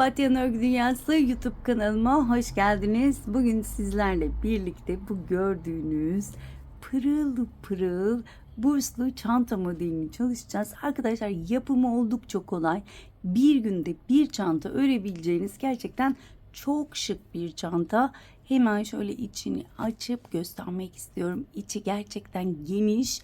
Fatiha'nın Örgü Dünyası YouTube kanalıma hoş geldiniz. Bugün sizlerle birlikte bu gördüğünüz pırıl pırıl burslu çanta modelini çalışacağız. Arkadaşlar yapımı oldukça kolay. Bir günde bir çanta örebileceğiniz gerçekten çok şık bir çanta. Hemen şöyle içini açıp göstermek istiyorum. İçi gerçekten geniş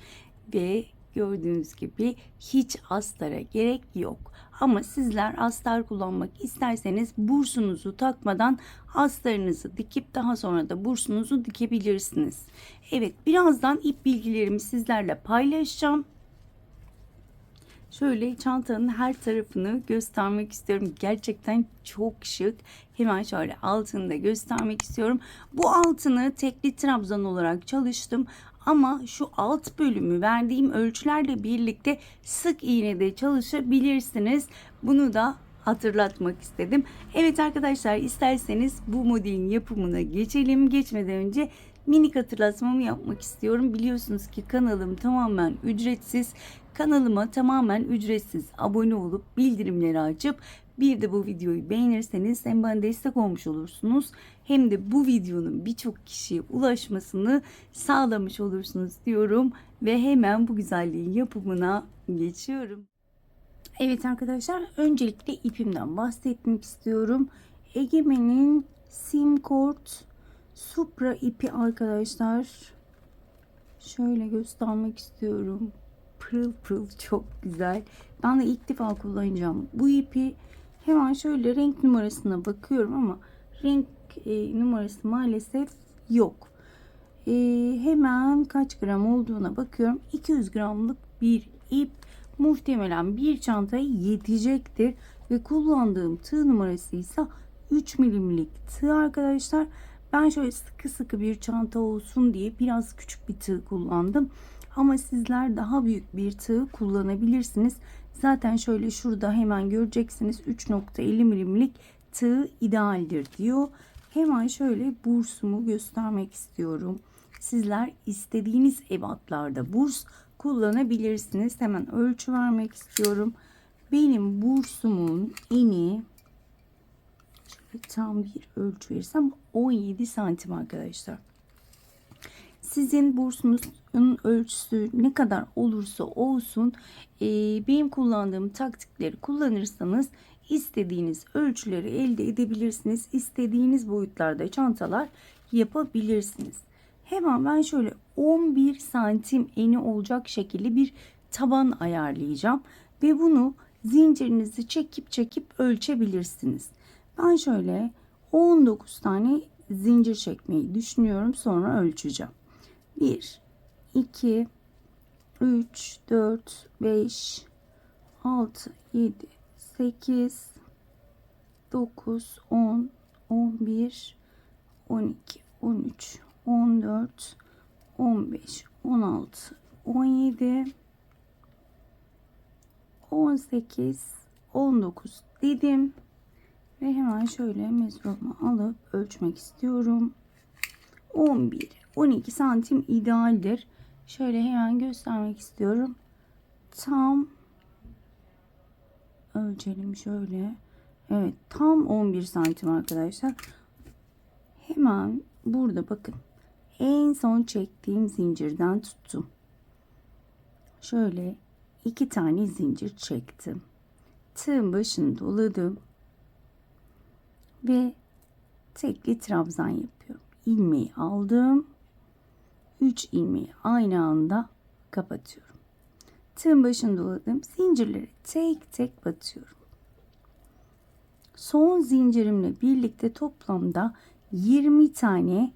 ve gördüğünüz gibi hiç astara gerek yok. Ama sizler astar kullanmak isterseniz bursunuzu takmadan astarınızı dikip daha sonra da bursunuzu dikebilirsiniz. Evet, birazdan ip bilgilerimi sizlerle paylaşacağım. Şöyle çantanın her tarafını göstermek istiyorum. Gerçekten çok şık. Hemen şöyle altını da göstermek istiyorum. Bu altını tekli trabzan olarak çalıştım. Ama şu alt bölümü verdiğim ölçülerle birlikte sık iğnede çalışabilirsiniz. Bunu da hatırlatmak istedim. Evet arkadaşlar, isterseniz bu modelin yapımına geçelim. Geçmeden önce minik hatırlatmamı yapmak istiyorum. Biliyorsunuz ki kanalım tamamen ücretsiz. Kanalıma tamamen ücretsiz abone olup bildirimleri açıp bir de bu videoyu beğenirseniz hem bana destek olmuş olursunuz hem de bu videonun birçok kişiye ulaşmasını sağlamış olursunuz diyorum ve hemen bu güzelliğin yapımına geçiyorum. Evet arkadaşlar, öncelikle ipimden bahsetmek istiyorum. Egemen'in Simcord Supra ipi arkadaşlar. Şöyle göstermek istiyorum. Pırıl pırıl çok güzel. Ben de ilk defa kullanacağım bu ipi. Hemen şöyle renk numarasına bakıyorum ama renk numarası maalesef yok. Hemen kaç gram olduğuna bakıyorum. 200 gramlık bir ip muhtemelen bir çantaya yetecektir. Ve kullandığım tığ numarası ise 3 milimlik tığ arkadaşlar. Ben şöyle sıkı sıkı bir çanta olsun diye biraz küçük bir tığ kullandım. Ama sizler daha büyük bir tığ kullanabilirsiniz. Zaten şöyle şurada hemen göreceksiniz, 3.50 milimlik tığ idealdir diyor. Hemen şöyle bursumu göstermek istiyorum. Sizler istediğiniz ebatlarda burs kullanabilirsiniz. Hemen ölçü vermek istiyorum. Benim bursumun eni, şöyle tam bir ölçü verirsem, 17 santim arkadaşlar. Sizin bursunuzun ölçüsü ne kadar olursa olsun benim kullandığım taktikleri kullanırsanız istediğiniz ölçüleri elde edebilirsiniz. İstediğiniz boyutlarda çantalar yapabilirsiniz. Hemen ben şöyle 11 santim eni olacak şekilde bir taban ayarlayacağım ve bunu zincirinizi çekip ölçebilirsiniz. Ben şöyle 19 tane zincir çekmeyi düşünüyorum, sonra ölçeceğim. 1 2 3 4 5 6 7 8 9 10 11 12 13 14 15 16 17 18 19 dedim ve hemen şöyle mezurumu alıp ölçmek istiyorum. 11 12 santim idealdir. Şöyle hemen göstermek istiyorum. Tam ölçelim şöyle. Evet, tam 11 santim arkadaşlar. Hemen burada bakın. En son çektiğim zincirden tuttum. Şöyle 2 tane zincir çektim. Tığın başını doladım. Ve tekli trabzan yapıyorum. İlmeği aldım. 3 ilmeği aynı anda kapatıyorum. Tığın başını doladım. Zincirleri tek tek batıyorum. Son zincirimle birlikte toplamda 20 tane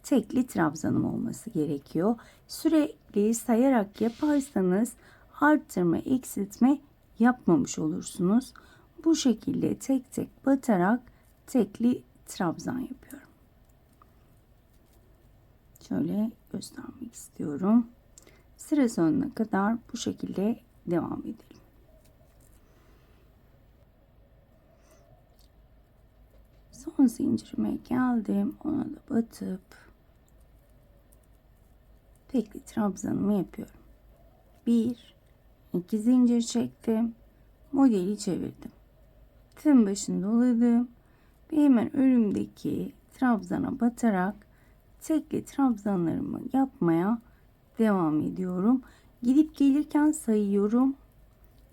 tekli trabzanım olması gerekiyor. Sürekli sayarak yaparsanız arttırma, eksiltme yapmamış olursunuz. Bu şekilde tek tek batarak tekli trabzan yapıyorum. Şöyle göstermek istiyorum. Sıra sonuna kadar bu şekilde devam edelim. Son zincirime geldim. Ona da batıp tekli trabzanımı yapıyorum. 1 2 zincir çektim. Modeli çevirdim. tığın başını doladım ve hemen önümdeki trabzana batarak tekli trabzanlarımı yapmaya devam ediyorum. Gidip gelirken sayıyorum.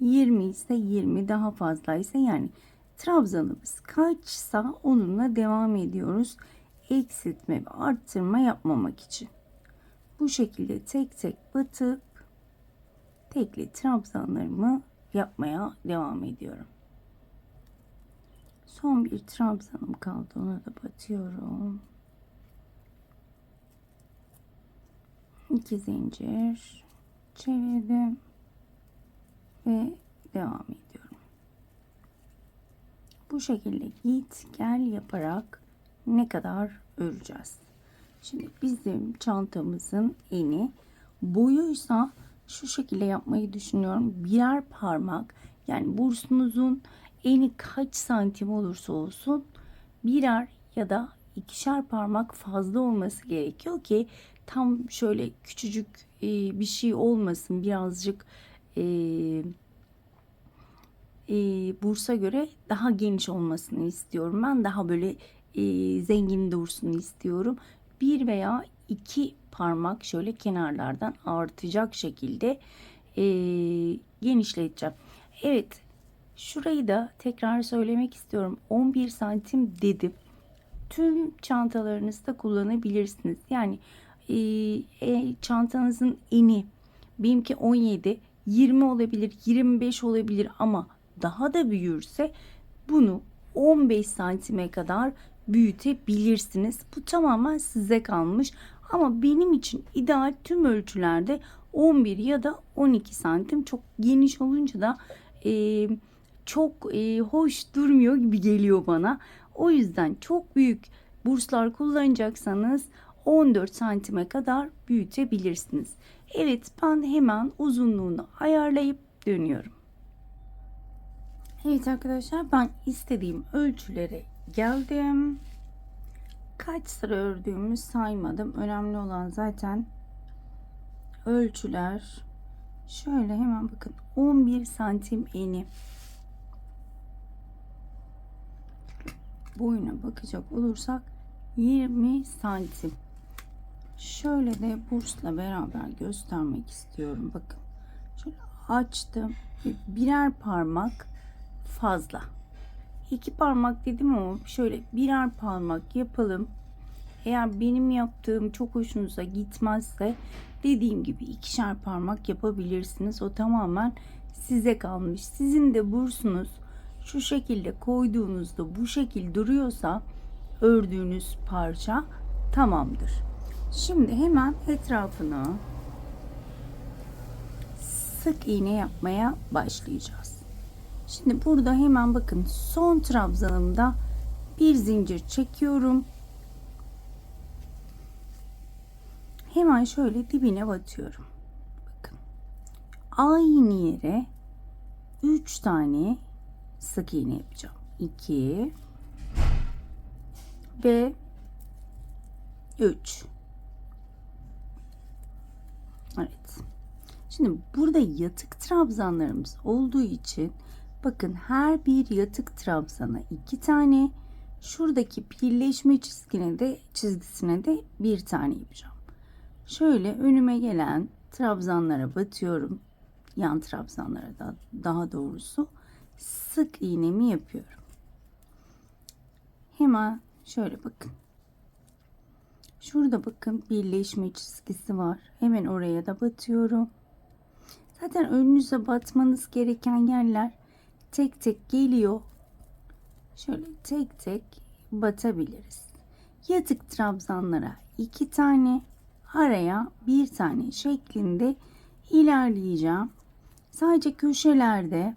20 ise 20, daha fazlaysa yani trabzanımız kaçsa onunla devam ediyoruz. Eksiltme ve arttırma yapmamak için. Bu şekilde tek tek batıp tekli trabzanlarımı yapmaya devam ediyorum. Son bir trabzanım kaldı. Ona da batıyorum. 2 zincir çevirdim ve devam ediyorum. Bu şekilde git gel yaparak ne kadar öreceğiz. Şimdi bizim çantamızın eni boyuysa şu şekilde yapmayı düşünüyorum. Birer parmak, yani bursunuzun eni kaç santim olursa olsun birer ya da ikişer parmak fazla olması gerekiyor ki tam şöyle küçücük bir şey olmasın. Birazcık bursa göre daha geniş olmasını istiyorum. Ben daha böyle zengin dursun istiyorum. Bir veya iki parmak şöyle kenarlardan artacak şekilde genişleteceğim. Evet, şurayı da tekrar söylemek istiyorum. 11 santim dedim. Tüm çantalarınızda kullanabilirsiniz. Yani çantanızın eni benimki 17, 20 olabilir, 25 olabilir ama daha da büyürse bunu 15 santime kadar büyütebilirsiniz. Bu tamamen size kalmış. Ama benim için ideal tüm ölçülerde 11 ya da 12 santim. Çok geniş olunca da çok hoş durmuyor gibi geliyor bana. O yüzden çok büyük burslar kullanacaksanız 14 santime kadar büyütebilirsiniz. Evet, ben hemen uzunluğunu ayarlayıp dönüyorum. Evet arkadaşlar, ben istediğim ölçülere geldim. Kaç sıra ördüğümü saymadım. Önemli olan zaten ölçüler. Şöyle hemen bakın, 11 santim eni. Boyuna bakacak olursak 20 santim. Şöyle de bursla beraber göstermek istiyorum. Bakın şöyle açtım. Birer parmak fazla. 2 parmak dedim ama şöyle birer parmak yapalım. Eğer benim yaptığım çok hoşunuza gitmezse dediğim gibi ikişer parmak yapabilirsiniz. O tamamen size kalmış. Sizin de bursunuz şu şekilde koyduğunuzda bu şekil duruyorsa ördüğünüz parça tamamdır. Şimdi hemen etrafını sık iğne yapmaya başlayacağız. Şimdi burada hemen bakın, son trabzanımda bir zincir çekiyorum. Hemen şöyle dibine batıyorum. Bakın, aynı yere 3 tane sık iğne yapacağım. 2 ve 3. Evet. Şimdi burada yatık trabzanlarımız olduğu için bakın, her bir yatık trabzana 2 tane, şuradaki birleşme çizgisine de bir tane yapacağım. Şöyle önüme gelen trabzanlara batıyorum. Yan trabzanlara da, daha doğrusu sık iğnemi yapıyorum. Hemen şöyle bakın. Şurada bakın birleşme çizgisi var. Hemen oraya da batıyorum. Zaten önünüze batmanız gereken yerler tek tek geliyor. Şöyle tek tek batabiliriz. Yatık trabzanlara 2 tane, araya bir tane şeklinde ilerleyeceğim. Sadece köşelerde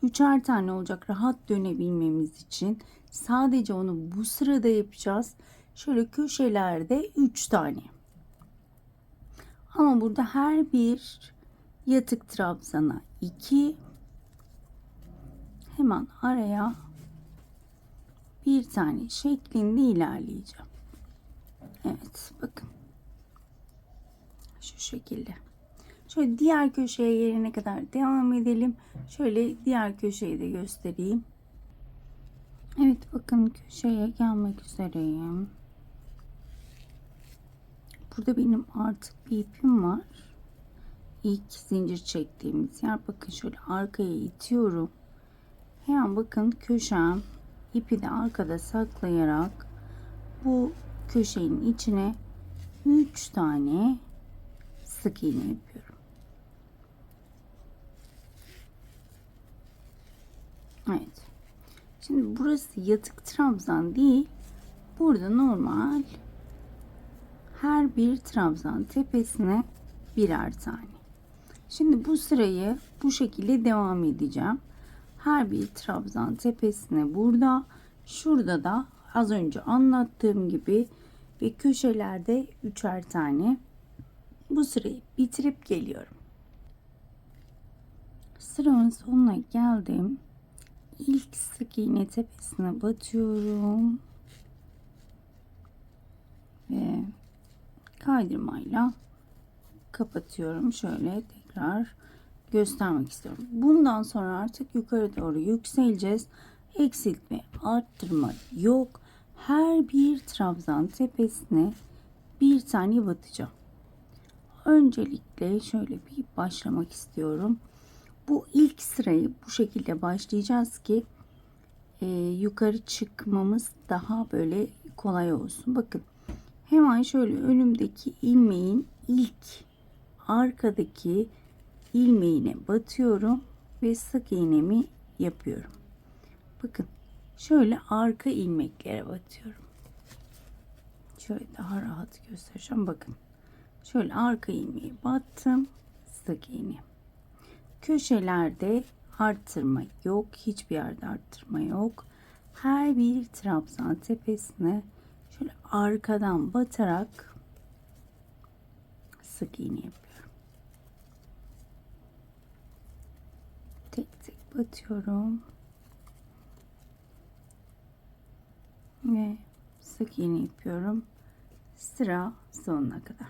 3'er tane olacak rahat dönebilmemiz için. Sadece onu bu sırada yapacağız. Şöyle köşelerde 3 tane. Ama burada her bir yatık trabzana 2, hemen araya bir tane şeklinde ilerleyeceğim. Evet, bakın. Şu şekilde. Şöyle diğer köşeye gelene kadar devam edelim. Şöyle diğer köşeyi de göstereyim. Evet, bakın köşeye gelmek üzereyim. Burada benim artık bir ipim var. İlk zincir çektiğimiz yer. Bakın şöyle arkaya itiyorum. Hemen bakın köşem, ipi de arkada saklayarak bu köşenin içine 3 tane sık iğne yapıyorum. Evet. Şimdi burası yatık trabzan değil. Burada normal her bir trabzan tepesine birer tane. Şimdi bu sırayı bu şekilde devam edeceğim. Her bir trabzan tepesine burada, şurada da az önce anlattığım gibi ve köşelerde üçer tane. Bu sırayı bitirip geliyorum. Sıramın sonuna geldim. İlk sık iğne tepesine batıyorum ve kaydırmayla kapatıyorum. Şöyle tekrar göstermek istiyorum. Bundan sonra artık yukarı doğru yükseleceğiz. Eksiltme, arttırma yok. Her bir trabzan tepesine bir tane batacağım. Öncelikle şöyle bir başlamak istiyorum. Bu ilk sırayı bu şekilde başlayacağız ki yukarı çıkmamız daha böyle kolay olsun. Bakın hemen şöyle önümdeki ilmeğin ilk arkadaki ilmeğine batıyorum ve sık iğnemi yapıyorum. Bakın şöyle arka ilmeklere batıyorum. Şöyle daha rahat göstereceğim. Bakın şöyle arka ilmeğe battım, sık iğne. Köşelerde arttırma yok, hiçbir yerde arttırma yok. Her bir trabzan tepesine şöyle arkadan batarak sık iğne yapıyorum. Tek tek batıyorum ve sık iğne yapıyorum sıra sonuna kadar.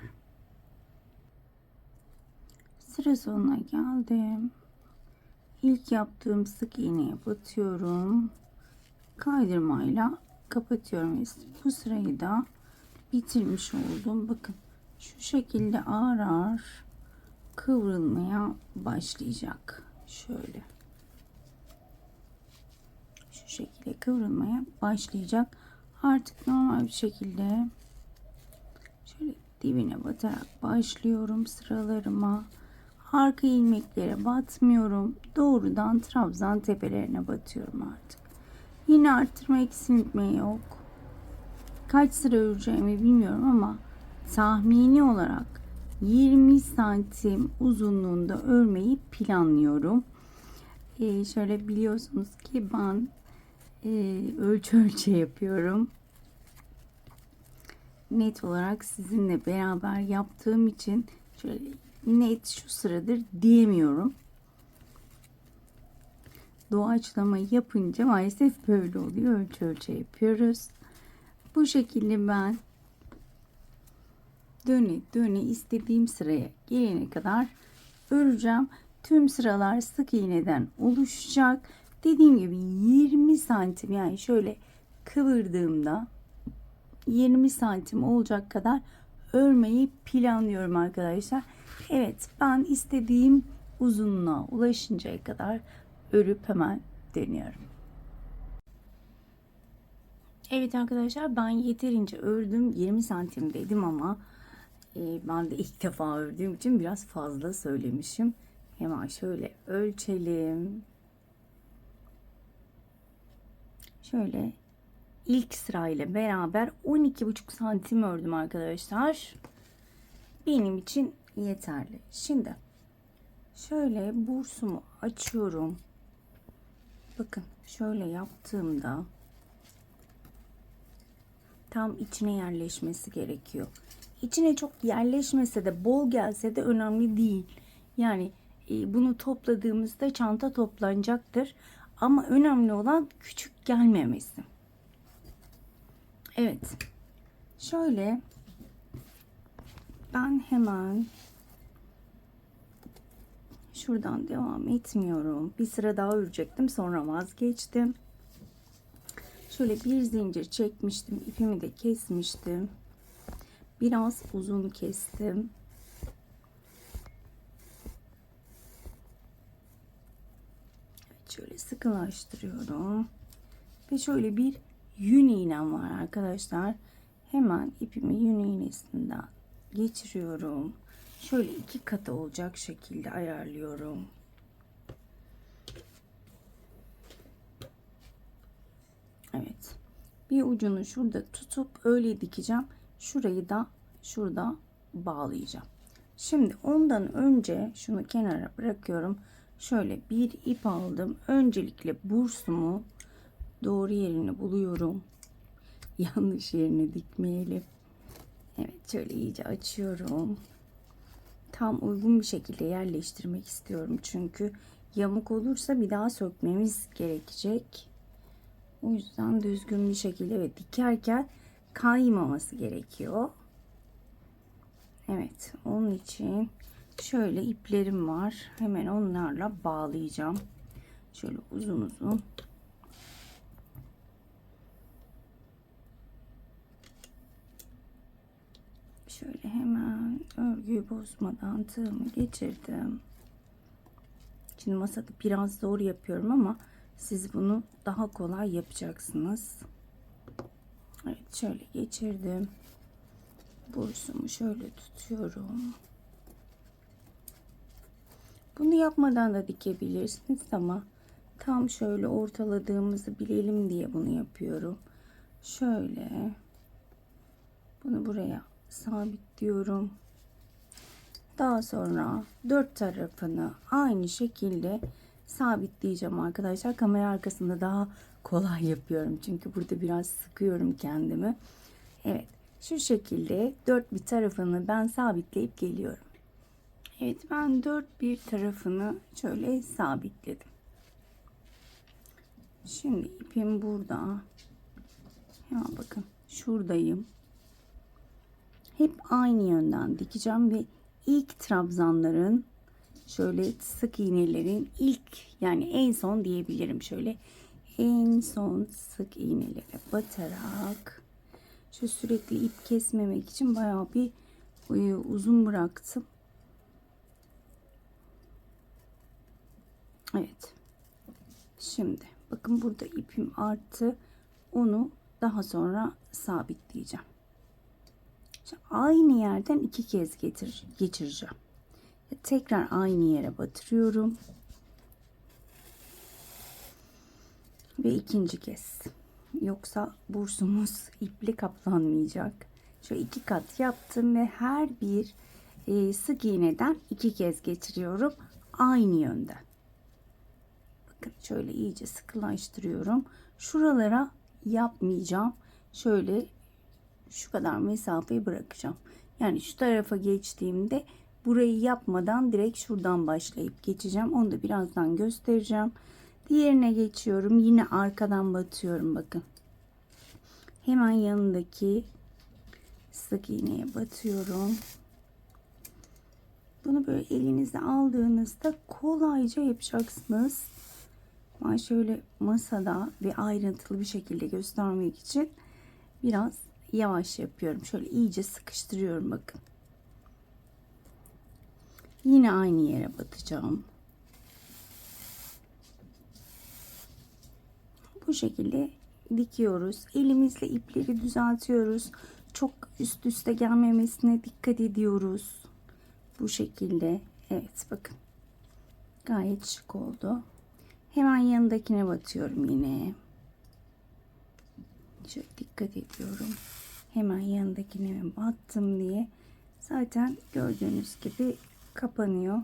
Sıra sonuna geldim. İlk yaptığım sık iğneye batıyorum. Kaydırmayla kapatıyorum. Bu sırayı da bitirmiş oldum. Bakın şu şekilde ağır ağır kıvrılmaya başlayacak. Şöyle. Şu şekilde kıvrılmaya başlayacak. Artık normal bir şekilde şöyle dibine batarak başlıyorum sıralarıma. Arka ilmeklere batmıyorum. Doğrudan trabzan tepelerine batıyorum artık. Yine arttırma eksiltme yok. Kaç sıra öreceğimi bilmiyorum ama tahmini olarak 20 santim uzunluğunda örmeyi planlıyorum. Şöyle biliyorsunuz ki ben ölçü yapıyorum. Net olarak sizinle beraber yaptığım için şöyle net şu sıradır diyemiyorum. Doğaçlama yapınca maalesef böyle oluyor. Ölçü yapıyoruz. Bu şekilde ben döne döne istediğim sıraya gelene kadar öreceğim. Tüm sıralar sık iğneden oluşacak. Dediğim gibi 20 santim, yani şöyle kıvırdığımda 20 santim olacak kadar örmeyi planlıyorum arkadaşlar. Evet, ben istediğim uzunluğa ulaşıncaya kadar örüp hemen dönüyorum. Evet arkadaşlar, ben yeterince ördüm. 20 santim dedim ama ben de ilk defa ördüğüm için biraz fazla söylemişim. Hemen şöyle ölçelim. Şöyle ilk sırayla beraber 12,5 santim ördüm arkadaşlar. Benim için yeterli. Şimdi şöyle bursumu açıyorum. Bakın şöyle yaptığımda tam içine yerleşmesi gerekiyor. İçine çok yerleşmese de bol gelse de önemli değil. Yani bunu topladığımızda çanta toplanacaktır. Ama önemli olan küçük gelmemesi. Evet. Şöyle ben hemen şuradan devam etmiyorum. Bir sıra daha örecektim, sonra vazgeçtim. Şöyle bir zincir çekmiştim. İpimi de kesmiştim. Biraz uzun kestim. Evet, şöyle sıkılaştırıyorum. Ve şöyle bir yün iğnem var arkadaşlar. Hemen ipimi yün iğnesinden geçiriyorum. Şöyle 2 katı olacak şekilde ayarlıyorum. Evet. Bir ucunu şurada tutup öyle dikeceğim. Şurayı da şurada bağlayacağım. Şimdi ondan önce şunu kenara bırakıyorum. Şöyle bir ip aldım. Öncelikle bursumu doğru yerini buluyorum. Yanlış yerine dikmeyelim. Evet, şöyle iyice açıyorum. Tam uygun bir şekilde yerleştirmek istiyorum. Çünkü yamuk olursa bir daha sökmemiz gerekecek. O yüzden düzgün bir şekilde ve dikerken kaymaması gerekiyor. Evet, onun için şöyle iplerim var. Hemen onlarla bağlayacağım. Şöyle uzun uzun. Şöyle hemen örgüyü bozmadan tığımı geçirdim. Şimdi masada biraz zor yapıyorum ama siz bunu daha kolay yapacaksınız. Evet, şöyle geçirdim. Bursumu şöyle tutuyorum. Bunu yapmadan da dikebilirsiniz ama tam şöyle ortaladığımızı bilelim diye bunu yapıyorum. Şöyle bunu buraya sabitliyorum. Daha sonra dört tarafını aynı şekilde sabitleyeceğim arkadaşlar. Kamera arkasında daha kolay yapıyorum. Çünkü burada biraz sıkıyorum kendimi. Evet, şu şekilde dört bir tarafını ben sabitleyip geliyorum. Evet, ben dört bir tarafını şöyle sabitledim. Şimdi ipim burada. Ya bakın, şuradayım. Hep aynı yönden dikeceğim ve ilk trabzanların şöyle sık iğnelerin ilk, yani en son diyebilirim, şöyle en son sık iğnelere batarak şu sürekli ip kesmemek için bayağı bir uzun bıraktım. Evet. Şimdi bakın, burada ipim arttı. Onu daha sonra sabitleyeceğim. Şimdi aynı yerden 2 kez geçireceğim. Tekrar aynı yere batırıyorum. Ve ikinci kez. Yoksa bursumuz iple kaplanmayacak. Şöyle 2 kat yaptım ve her bir sık iğneden 2 kez geçiriyorum. Aynı yönden. Bakın, şöyle iyice sıkılaştırıyorum. Şuralara yapmayacağım. Şöyle şu kadar mesafeyi bırakacağım. Yani şu tarafa geçtiğimde burayı yapmadan direkt şuradan başlayıp geçeceğim. Onu da birazdan göstereceğim. Diğerine geçiyorum. Yine arkadan batıyorum, bakın. Hemen yanındaki sık iğneye batıyorum. Bunu böyle elinize aldığınızda kolayca yapacaksınız. Ben şöyle masada ve ayrıntılı bir şekilde göstermek için biraz yavaş yapıyorum. Şöyle iyice sıkıştırıyorum, bakın. Yine aynı yere batacağım. Bu şekilde dikiyoruz. Elimizle ipleri düzeltiyoruz. Çok üst üste gelmemesine dikkat ediyoruz. Bu şekilde. Evet, bakın. Gayet şık oldu. Hemen yanındakine batıyorum yine. Şöyle dikkat ediyorum. Hemen yanındakine battım diye. Zaten gördüğünüz gibi kapanıyor.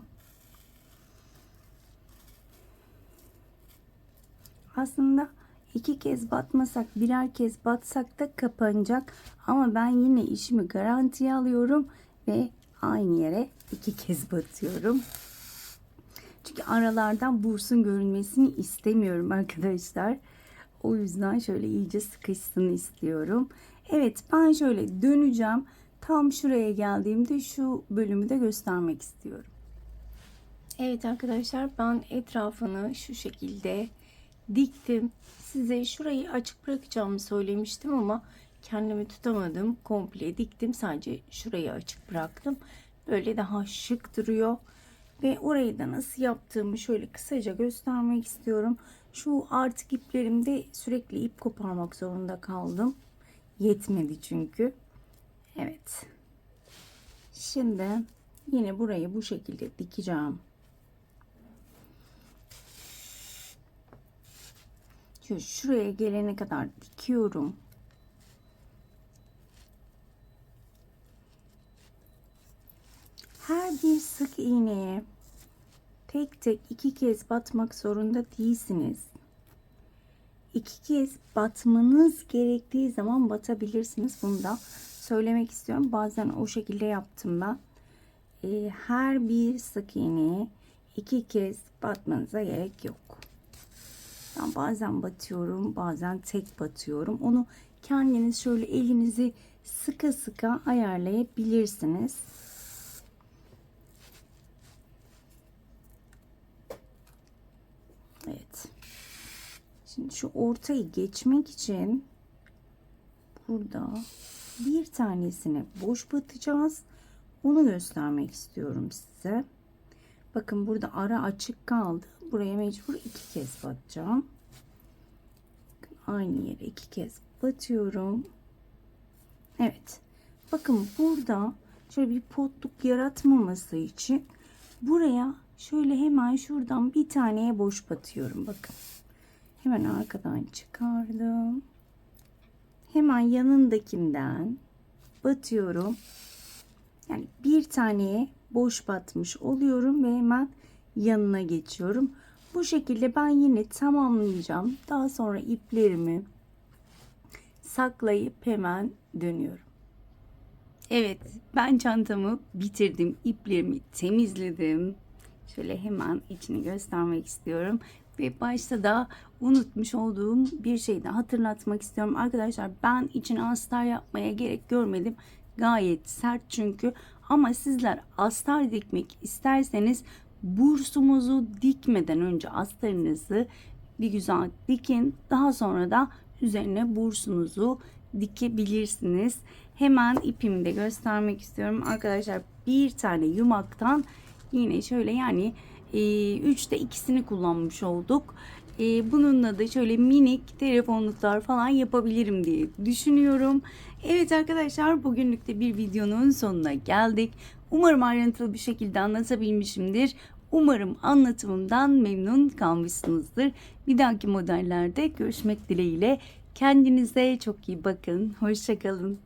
Aslında 2 kez batmasak, birer kez batsak da kapanacak. Ama ben yine işimi garantiye alıyorum ve aynı yere 2 kez batıyorum. Çünkü aralardan bursun görünmesini istemiyorum arkadaşlar. O yüzden şöyle iyice sıkışsın istiyorum. Evet, ben şöyle döneceğim. Tam şuraya geldiğimde şu bölümü de göstermek istiyorum. Evet arkadaşlar, ben etrafını şu şekilde diktim. Size şurayı açık bırakacağımı söylemiştim ama kendimi tutamadım. Komple diktim. Sadece şurayı açık bıraktım. Böyle daha şık duruyor. Ve orayı da nasıl yaptığımı şöyle kısaca göstermek istiyorum. Şu artık iplerimde sürekli ip koparmak zorunda kaldım. Yetmedi çünkü. Evet. Şimdi yine burayı bu şekilde dikeceğim. Şuraya gelene kadar dikiyorum. Her bir sık iğneye tek tek 2 kez batmak zorunda değilsiniz. 2 kez batmanız gerektiği zaman batabilirsiniz. Bunu da söylemek istiyorum. Bazen o şekilde yaptım ben. Her bir sık iğneye 2 kez batmanıza gerek yok. Ben bazen batıyorum, bazen tek batıyorum. Onu kendiniz şöyle elinizi sıka sıka ayarlayabilirsiniz. Evet. Şimdi şu ortayı geçmek için burada bir tanesine boş batacağız. Onu göstermek istiyorum size. Bakın burada ara açık kaldı. Buraya mecbur 2 kez batacağım. Aynı yere 2 kez batıyorum. Evet. Bakın burada şöyle bir potluk yaratmaması için buraya şöyle hemen şuradan bir taneye boş batıyorum. Bakın. Hemen arkadan çıkardım. Hemen yanındakinden batıyorum. Yani bir taneye boş batmış oluyorum ve hemen yanına geçiyorum. Bu şekilde ben yine tamamlayacağım. Daha sonra iplerimi saklayıp hemen dönüyorum. Evet, ben çantamı bitirdim. İplerimi temizledim. Şöyle hemen içini göstermek istiyorum. Ve başta da unutmuş olduğum bir şeyi de hatırlatmak istiyorum. Arkadaşlar ben içine astar yapmaya gerek görmedim. Gayet sert çünkü. Ama sizler astar dikmek isterseniz bursumuzu dikmeden önce astarınızı bir güzel dikin. Daha sonra da üzerine bursunuzu dikebilirsiniz. Hemen ipimi de göstermek istiyorum. Arkadaşlar bir tane yumaktan yine şöyle yani 3'te 2'sini kullanmış olduk. Bununla da şöyle minik telefonluklar falan yapabilirim diye düşünüyorum. Evet arkadaşlar bugünlük de bir videonun sonuna geldik. Umarım ayrıntılı bir şekilde anlatabilmişimdir. Umarım anlatımımdan memnun kalmışsınızdır. Bir dahaki modellerde görüşmek dileğiyle. Kendinize çok iyi bakın. Hoşça kalın.